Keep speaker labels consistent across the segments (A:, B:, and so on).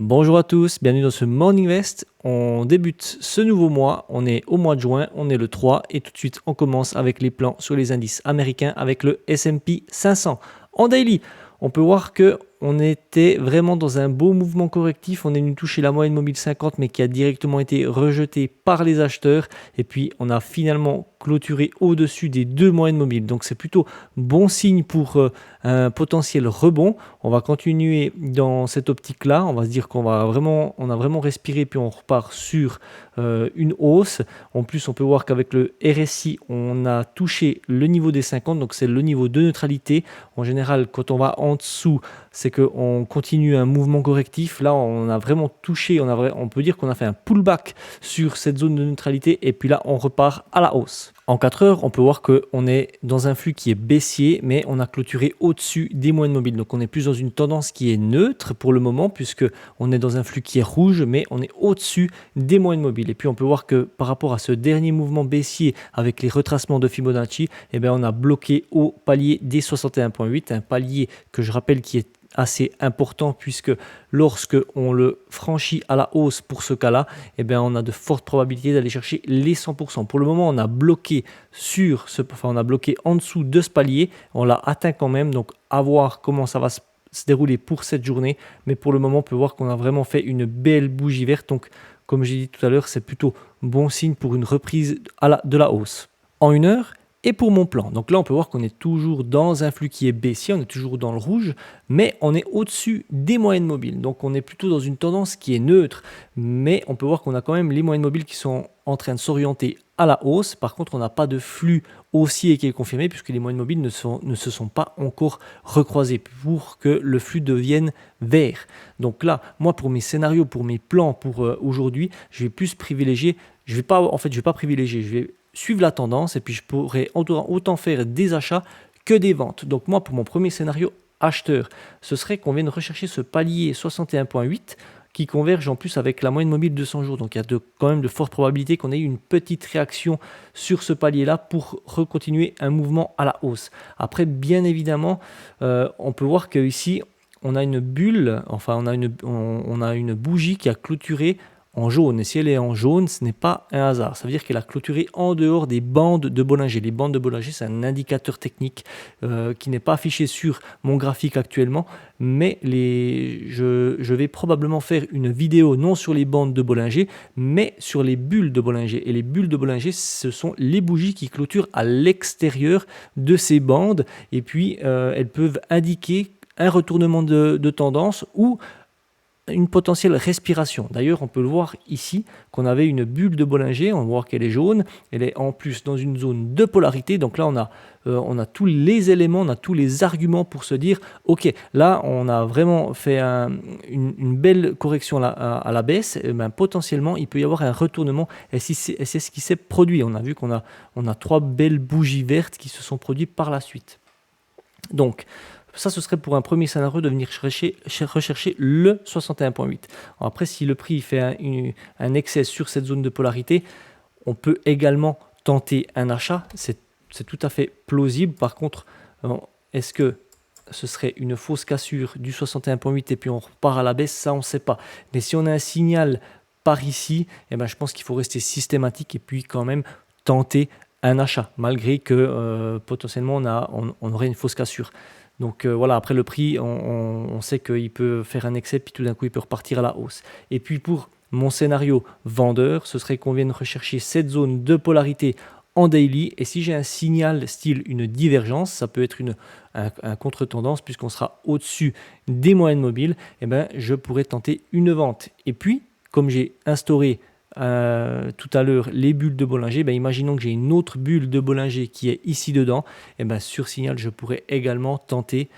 A: Bonjour à tous, bienvenue dans ce Morning Vest. On débute ce nouveau mois, on est au mois de juin, on est le 3 et tout de suite on commence avec les plans sur les indices américains avec le S&P 500. En daily, on peut voir que on était vraiment dans un beau mouvement correctif. On est venu toucher la moyenne mobile 50 mais qui a directement été rejetée par les acheteurs. Et puis on a finalement clôturé au-dessus des deux moyennes mobiles. Donc c'est plutôt bon signe pour un potentiel rebond. On va continuer dans cette optique-là. On va se dire on a vraiment respiré puis on repart sur une hausse. En plus, on peut voir qu'avec le RSI, on a touché le niveau des 50. Donc c'est le niveau de neutralité. En général, quand on va en dessous, c'est qu'on continue un mouvement correctif. Là, on a vraiment touché, on peut dire qu'on a fait un pullback sur cette zone de neutralité et puis là, on repart à la hausse. En 4 heures, on peut voir qu'on est dans un flux qui est baissier, mais on a clôturé au-dessus des moyennes mobiles. Donc, on est plus dans une tendance qui est neutre pour le moment, puisque on est dans un flux qui est rouge, mais on est au-dessus des moyennes mobiles. Et puis, on peut voir que par rapport à ce dernier mouvement baissier avec les retracements de Fibonacci, on a bloqué au palier des 61,8, un palier que je rappelle qui est assez important puisque lorsque on le franchit à la hausse pour ce cas-là, on a de fortes probabilités d'aller chercher les 100%. Pour le moment, on a bloqué on a bloqué en dessous de ce palier, on l'a atteint quand même, donc à voir comment ça va se dérouler pour cette journée, mais pour le moment, on peut voir qu'on a vraiment fait une belle bougie verte, donc comme j'ai dit tout à l'heure, c'est plutôt bon signe pour une reprise de la hausse. En une heure, et pour mon plan, donc là on peut voir qu'on est toujours dans un flux qui est baissier, on est toujours dans le rouge, mais on est au-dessus des moyennes mobiles. Donc on est plutôt dans une tendance qui est neutre, mais on peut voir qu'on a quand même les moyennes mobiles qui sont en train de s'orienter à la hausse. Par contre, on n'a pas de flux haussier qui est confirmé puisque les moyennes mobiles ne se sont pas encore recroisées pour que le flux devienne vert. Donc là, moi pour mes scénarios, pour mes plans pour aujourd'hui, je vais plus privilégier, je vais pas privilégier, je vais suivre la tendance et puis je pourrais autant faire des achats que des ventes. Donc moi, pour mon premier scénario acheteur, ce serait qu'on vienne rechercher ce palier 61,8 qui converge en plus avec la moyenne mobile de 200 jours. Donc il y a quand même de fortes probabilités qu'on ait eu une petite réaction sur ce palier-là pour recontinuer un mouvement à la hausse. Après, bien évidemment, on peut voir qu'ici, on a une bulle, enfin on a une bougie qui a clôturé en jaune. Et si elle est en jaune, ce n'est pas un hasard. Ça veut dire qu'elle a clôturé en dehors des bandes de Bollinger. Les bandes de Bollinger, c'est un indicateur technique qui n'est pas affiché sur mon graphique actuellement, mais je vais probablement faire une vidéo non sur les bandes de Bollinger, mais sur les bulles de Bollinger. Et les bulles de Bollinger, ce sont les bougies qui clôturent à l'extérieur de ces bandes. Et puis, elles peuvent indiquer un retournement de tendance ou une potentielle respiration. D'ailleurs, on peut le voir ici, qu'on avait une bulle de Bollinger, on voit qu'elle est jaune, elle est en plus dans une zone de polarité, donc là on a tous les éléments, on a tous les arguments pour se dire, ok, là on a vraiment fait une belle correction à la baisse, et potentiellement il peut y avoir un retournement, et c'est ce qui s'est produit. On a vu qu'on a trois belles bougies vertes qui se sont produites par la suite. Donc, ça, ce serait pour un premier scénario de venir rechercher le 61,8. Après, si le prix fait un excès sur cette zone de polarité, on peut également tenter un achat. C'est tout à fait plausible. Par contre, est-ce que ce serait une fausse cassure du 61,8 et puis on repart à la baisse? Ça, on ne sait pas. Mais si on a un signal par ici, je pense qu'il faut rester systématique et puis quand même tenter un achat, malgré que potentiellement on aurait une fausse cassure. Donc voilà, après le prix, on sait qu'il peut faire un excès, puis tout d'un coup, il peut repartir à la hausse. Et puis pour mon scénario vendeur, ce serait qu'on vienne rechercher cette zone de polarité en daily. Et si j'ai un signal style une divergence, ça peut être un contre-tendance, puisqu'on sera au-dessus des moyennes mobiles, je pourrais tenter une vente. Et puis, comme j'ai instauré tout à l'heure les bulles de Bollinger, imaginons que j'ai une autre bulle de Bollinger qui est ici dedans, sur signal je pourrais également tenter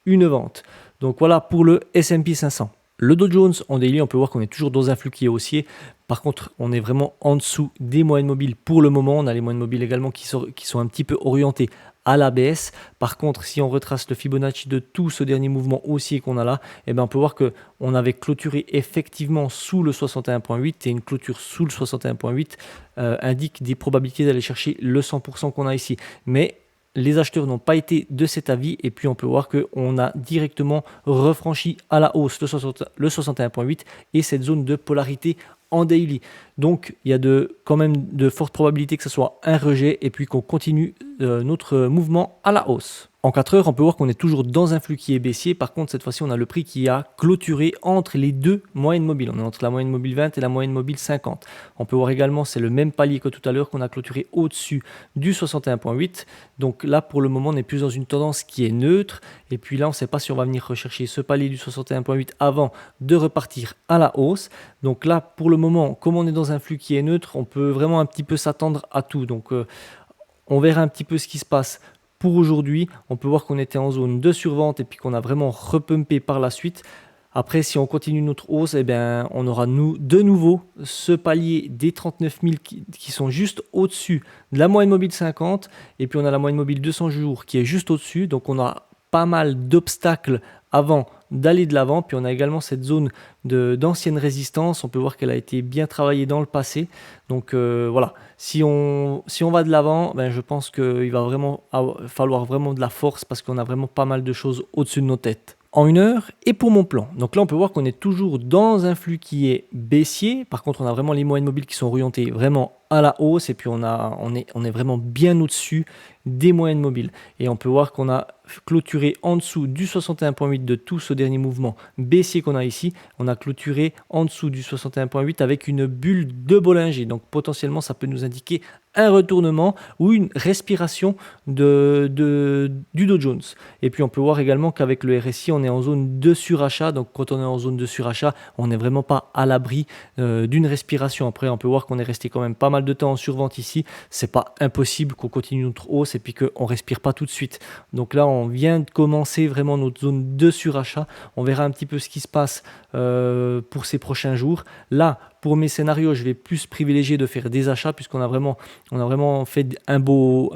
A: une vente. Donc voilà pour le S&P 500. Le Dow Jones en daily, on peut voir qu'on est toujours dans un flux qui est haussier. Par contre, on est vraiment en dessous des moyennes mobiles pour le moment. On a les moyennes mobiles également qui sont un petit peu orientées à la baisse. Par contre, si on retrace le Fibonacci de tout ce dernier mouvement haussier qu'on a là, on peut voir qu'on avait clôturé effectivement sous le 61,8 et une clôture sous le 61,8 indique des probabilités d'aller chercher le 100% qu'on a ici. Mais les acheteurs n'ont pas été de cet avis et puis on peut voir qu'on a directement refranchi à la hausse le 61.8 et cette zone de polarité en daily. Donc il y a quand même de fortes probabilités que ce soit un rejet et puis qu'on continue notre mouvement à la hausse. En 4 heures, on peut voir qu'on est toujours dans un flux qui est baissier. Par contre, cette fois-ci, on a le prix qui a clôturé entre les deux moyennes mobiles. On est entre la moyenne mobile 20 et la moyenne mobile 50. On peut voir également, c'est le même palier que tout à l'heure qu'on a clôturé au-dessus du 61.8. Donc là, pour le moment, on est plus dans une tendance qui est neutre. Et puis là, on ne sait pas si on va venir rechercher ce palier du 61.8 avant de repartir à la hausse. Donc là, pour le moment, comme on est dans un flux qui est neutre, on peut vraiment un petit peu s'attendre à tout. Donc on verra un petit peu ce qui se passe. Pour aujourd'hui, on peut voir qu'on était en zone de survente et puis qu'on a vraiment repumpé par la suite. Après, si on continue notre hausse, eh bien, on aura de nouveau ce palier des 39 000 qui sont juste au-dessus de la moyenne mobile 50. Et puis, on a la moyenne mobile 200 jours qui est juste au-dessus. Donc, on a pas mal d'obstacles avant d'aller de l'avant. Puis, on a également cette zone d'ancienne résistance. On peut voir qu'elle a été bien travaillée dans le passé. Donc, voilà. Si on va de l'avant, ben, je pense qu'il va vraiment falloir vraiment de la force parce qu'on a vraiment pas mal de choses au-dessus de nos têtes. En 1 heure et pour mon plan. Donc là, on peut voir qu'on est toujours dans un flux qui est baissier. Par contre, on a vraiment les moyennes mobiles qui sont orientées vraiment à la hausse et puis on est vraiment bien au-dessus des moyennes mobiles. Et on peut voir qu'on a clôturé en dessous du 61.8 de tout ce dernier mouvement baissier qu'on a ici. On a clôturé en dessous du 61.8 avec une bulle de Bollinger. Donc potentiellement, ça peut nous indiquer un retournement ou une respiration du Dow Jones. Et puis on peut voir également qu'avec le RSI, on est en zone de surachat. Donc quand on est en zone de surachat, on n'est vraiment pas à l'abri d'une respiration. Après, on peut voir qu'on est resté quand même pas mal de temps en survente ici. C'est pas impossible qu'on continue notre hausse et puis qu'on respire pas tout de suite. Donc là, on vient de commencer vraiment notre zone de surachat. On verra un petit peu ce qui se passe pour ces prochains jours. Là, pour mes scénarios, je vais plus privilégier de faire des achats puisqu'on a vraiment fait un beau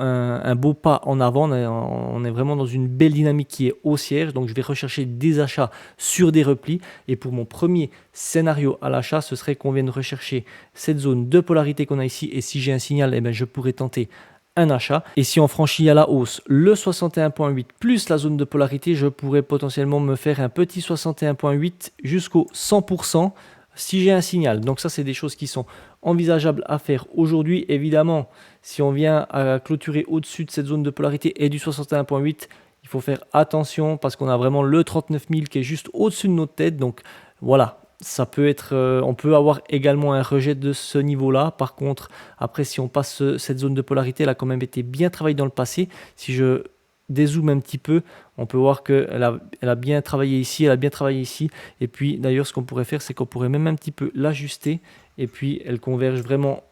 A: pas en avant. On est vraiment dans une belle dynamique qui est haussière. Donc, je vais rechercher des achats sur des replis. Et pour mon premier scénario à l'achat, ce serait qu'on vienne rechercher cette zone de polarité qu'on a ici. Et si j'ai un signal, eh bien, je pourrais tenter un achat. Et si on franchit à la hausse le 61.8 plus la zone de polarité, je pourrais potentiellement me faire un petit 61.8 jusqu'au 100%. Si j'ai un signal. Donc ça, c'est des choses qui sont envisageables à faire aujourd'hui. Évidemment, si on vient à clôturer au-dessus de cette zone de polarité et du 61.8, il faut faire attention parce qu'on a vraiment le 39 000 qui est juste au-dessus de notre tête. Donc voilà, ça peut être, on peut avoir également un rejet de ce niveau-là. Par contre, après, si on passe cette zone de polarité, elle a quand même été bien travaillée dans le passé. Si je dézoome un petit peu, on peut voir qu'elle a bien travaillé ici, elle a bien travaillé ici. Et puis d'ailleurs, ce qu'on pourrait faire, c'est qu'on pourrait même un petit peu l'ajuster. Et puis elle converge vraiment,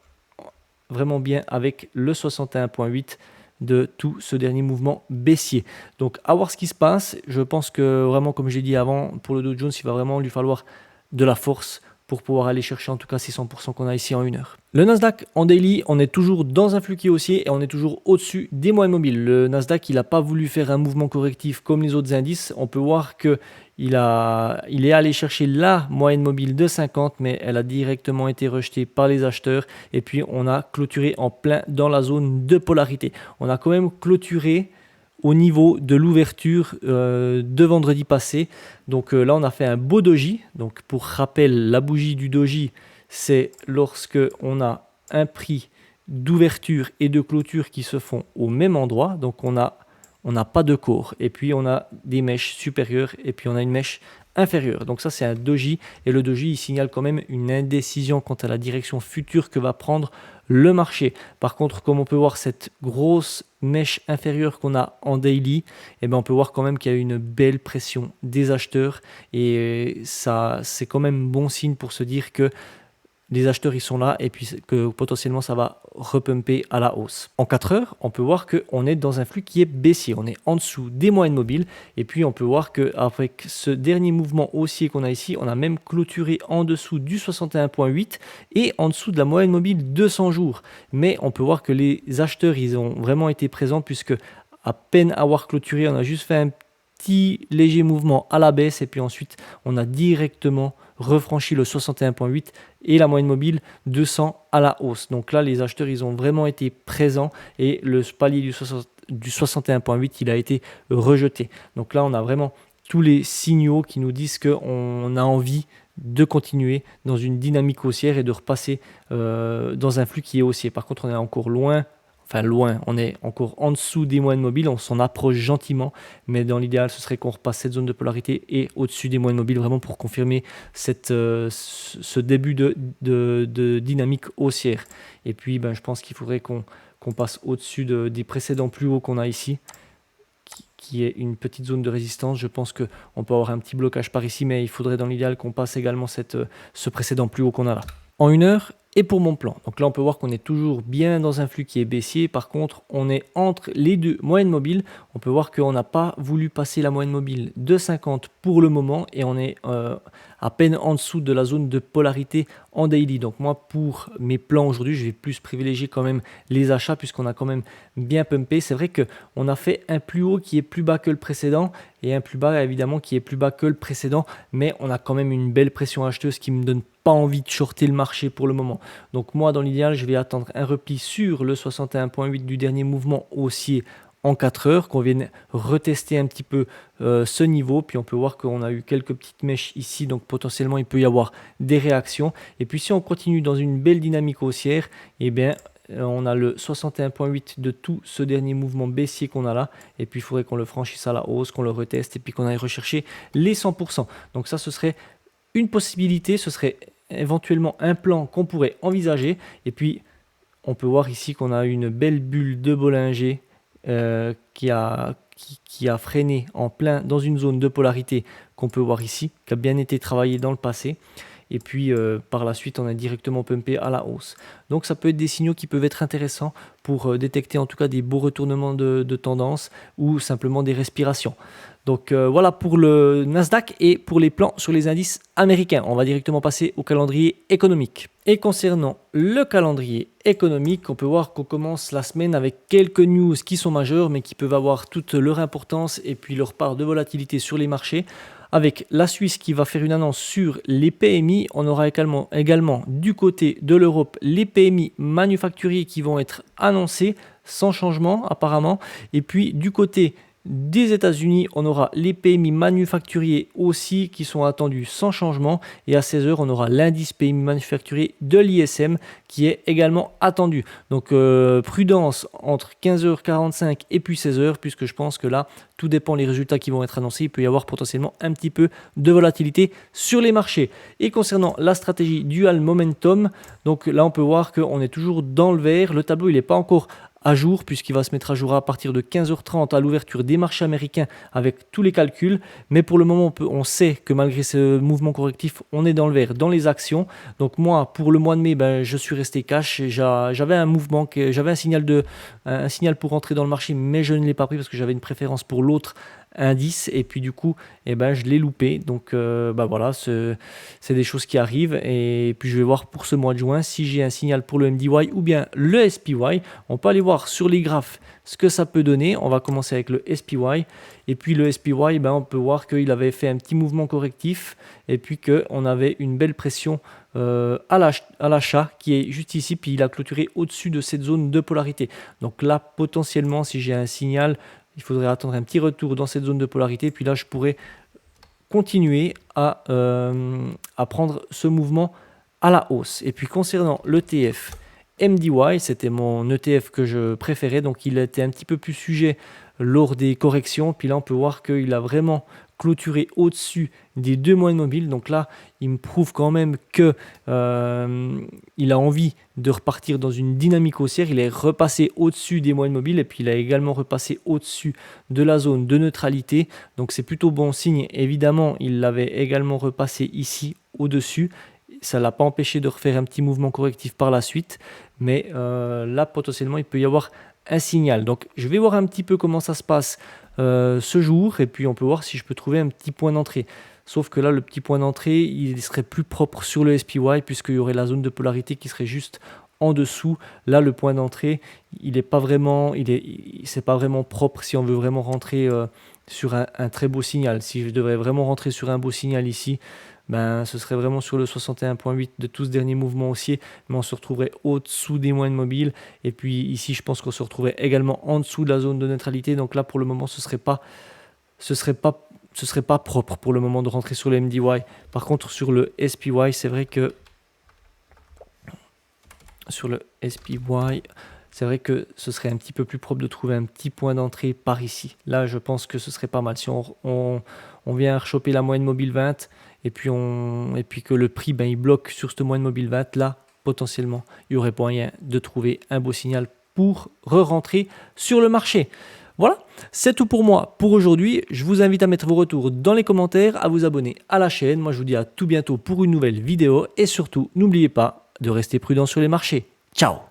A: vraiment bien avec le 61.8 de tout ce dernier mouvement baissier. Donc à voir ce qui se passe. Je pense que vraiment, comme j'ai dit avant, pour le Dow Jones, il va vraiment lui falloir de la force pour pouvoir aller chercher en tout cas ces 100% qu'on a ici en 1 heure. Le Nasdaq en daily, on est toujours dans un flux qui est haussier et on est toujours au-dessus des moyennes mobiles. Le Nasdaq, il n'a pas voulu faire un mouvement correctif comme les autres indices. On peut voir qu'il est allé chercher la moyenne mobile de 50, mais elle a directement été rejetée par les acheteurs. Et puis, on a clôturé en plein dans la zone de polarité. On a quand même clôturé au niveau de l'ouverture de vendredi passé. Donc là, on a fait un beau doji. Donc pour rappel, la bougie du doji, c'est lorsque on a un prix d'ouverture et de clôture qui se font au même endroit. Donc on n'a pas de corps. Et puis on a des mèches supérieures et puis on a une mèche inférieure. Donc ça, c'est un doji. Et le doji, il signale quand même une indécision quant à la direction future que va prendre le marché. Par contre, comme on peut voir cette grosse mèche inférieure qu'on a en daily, eh bien on peut voir quand même qu'il y a une belle pression des acheteurs et ça, c'est quand même bon signe pour se dire que les acheteurs ils sont là et puis que potentiellement ça va repumper à la hausse. En 4 heures, on peut voir qu'on est dans un flux qui est baissier. On est en dessous des moyennes mobiles et puis on peut voir qu'avec ce dernier mouvement haussier qu'on a ici, on a même clôturé en dessous du 61.8 et en dessous de la moyenne mobile 200 jours. Mais on peut voir que les acheteurs ils ont vraiment été présents puisque à peine avoir clôturé, on a juste fait un petit léger mouvement à la baisse et puis ensuite on a directement refranchi le 61.8 et la moyenne mobile 200 à la hausse. Donc là, les acheteurs, ils ont vraiment été présents et le palier du du 61.8, il a été rejeté. Donc là, on a vraiment tous les signaux qui nous disent qu'on a envie de continuer dans une dynamique haussière et de repasser dans un flux qui est haussier. Par contre, on est encore loin, on est encore en dessous des moyennes mobiles, on s'en approche gentiment, mais dans l'idéal, ce serait qu'on repasse cette zone de polarité et au-dessus des moyennes mobiles, vraiment pour confirmer ce début de dynamique haussière. Et puis, je pense qu'il faudrait qu'on passe au-dessus des précédents plus hauts qu'on a ici, qui est une petite zone de résistance. Je pense qu'on peut avoir un petit blocage par ici, mais il faudrait dans l'idéal qu'on passe également ce précédent plus haut qu'on a là. En 1 heure, et pour mon plan. Donc là, on peut voir qu'on est toujours bien dans un flux qui est baissier. Par contre, on est entre les deux moyennes mobiles. On peut voir qu'on n'a pas voulu passer la moyenne mobile de 50 pour le moment et on est à peine en dessous de la zone de polarité en daily. Donc moi, pour mes plans aujourd'hui, je vais plus privilégier quand même les achats puisqu'on a quand même bien pumpé. C'est vrai qu'on a fait un plus haut qui est plus bas que le précédent et un plus bas évidemment qui est plus bas que le précédent, mais on a quand même une belle pression acheteuse qui me donne pas envie de shorter le marché pour le moment. Donc moi, dans l'idéal, je vais attendre un repli sur le 61.8 du dernier mouvement haussier en 4 heures, qu'on vienne retester un petit peu ce niveau. Puis on peut voir qu'on a eu quelques petites mèches ici, donc potentiellement il peut y avoir des réactions. Et puis si on continue dans une belle dynamique haussière, eh bien on a le 61.8 de tout ce dernier mouvement baissier qu'on a là. Et puis il faudrait qu'on le franchisse à la hausse, qu'on le reteste et puis qu'on aille rechercher les 100%. Donc ça, ce serait une possibilité, ce serait éventuellement un plan qu'on pourrait envisager. Et puis, on peut voir ici qu'on a une belle bulle de Bollinger qui a freiné en plein dans une zone de polarité qu'on peut voir ici, qui a bien été travaillée dans le passé. Et puis, par la suite, on a directement pumpé à la hausse. Donc, ça peut être des signaux qui peuvent être intéressants pour détecter en tout cas des beaux retournements de tendance ou simplement des respirations. Donc voilà pour le Nasdaq et pour les plans sur les indices américains. On va directement passer au calendrier économique. Et concernant le calendrier économique, on peut voir qu'on commence la semaine avec quelques news qui sont majeures mais qui peuvent avoir toute leur importance et puis leur part de volatilité sur les marchés. Avec la Suisse qui va faire une annonce sur les PMI, on aura également du côté de l'Europe les PMI manufacturiers qui vont être annoncés sans changement apparemment. Et puis du côté des États-Unis, on aura les PMI manufacturiers aussi qui sont attendus sans changement. Et à 16h, on aura l'indice PMI manufacturier de l'ISM qui est également attendu. Donc prudence entre 15h45 et puis 16h, puisque je pense que là, tout dépend des résultats qui vont être annoncés. Il peut y avoir potentiellement un petit peu de volatilité sur les marchés. Et concernant la stratégie Dual Momentum, donc là, on peut voir qu'on est toujours dans le vert. Le tableau, il n'est pas encore à jour puisqu'il va se mettre à jour à partir de 15h30 à l'ouverture des marchés américains avec tous les calculs. Mais pour le moment, on sait que malgré ce mouvement correctif, on est dans le vert dans les actions. Donc moi, pour le mois de mai, je suis resté cash. J'avais un signal pour rentrer dans le marché, mais je ne l'ai pas pris parce que j'avais une préférence pour l'autre indice et puis du coup je l'ai loupé. Donc voilà, c'est des choses qui arrivent. Et puis je vais voir pour ce mois de juin si j'ai un signal pour le MDY ou bien le SPY. On peut aller voir sur les graphes ce que ça peut donner. On va commencer avec le SPY. Et puis le SPY, on peut voir qu'il avait fait un petit mouvement correctif et puis qu'on avait une belle pression à l'achat qui est juste ici, puis il a clôturé au-dessus de cette zone de polarité. Donc là, potentiellement, si j'ai un signal, il faudrait attendre un petit retour dans cette zone de polarité, puis là, je pourrais continuer à prendre ce mouvement à la hausse. Et puis concernant l'ETF MDY, c'était mon ETF que je préférais, donc il était un petit peu plus sujet lors des corrections. Puis là, on peut voir qu'il a vraiment clôturé au-dessus des 2 moyennes mobiles. Donc là, il me prouve quand même que il a envie de repartir dans une dynamique haussière. Il est repassé au-dessus des moyennes mobiles et puis il a également repassé au-dessus de la zone de neutralité. Donc c'est plutôt bon signe. Évidemment, il l'avait également repassé ici au-dessus. Ça ne l'a pas empêché de refaire un petit mouvement correctif par la suite. Mais là, potentiellement, il peut y avoir un signal. Donc, je vais voir un petit peu comment ça se passe ce jour. Et puis, on peut voir si je peux trouver un petit point d'entrée. Sauf que là, le petit point d'entrée, il serait plus propre sur le SPY puisqu'il y aurait la zone de polarité qui serait juste en dessous. Là, le point d'entrée, c'est pas vraiment propre si on veut vraiment rentrer sur un très beau signal. Si je devrais vraiment rentrer sur un beau signal ici, ben, ce serait vraiment sur le 61.8 de tout ce dernier mouvement haussier, mais on se retrouverait au-dessous des moyennes mobiles. Et puis ici, je pense qu'on se retrouverait également en dessous de la zone de neutralité. Donc là, pour le moment, ce serait pas propre pour le moment de rentrer sur le MDY. Par contre, sur le SPY, c'est vrai que ce serait un petit peu plus propre de trouver un petit point d'entrée par ici. Là, je pense que ce serait pas mal. Si on vient rechoper la moyenne mobile 20 et puis que le prix, ben, il bloque sur cette moyenne mobile 20, là, potentiellement, il y aurait moyen de trouver un beau signal pour re-rentrer sur le marché. Voilà, c'est tout pour moi pour aujourd'hui. Je vous invite à mettre vos retours dans les commentaires, à vous abonner à la chaîne. Moi, je vous dis à tout bientôt pour une nouvelle vidéo. Et surtout, n'oubliez pas de rester prudent sur les marchés. Ciao!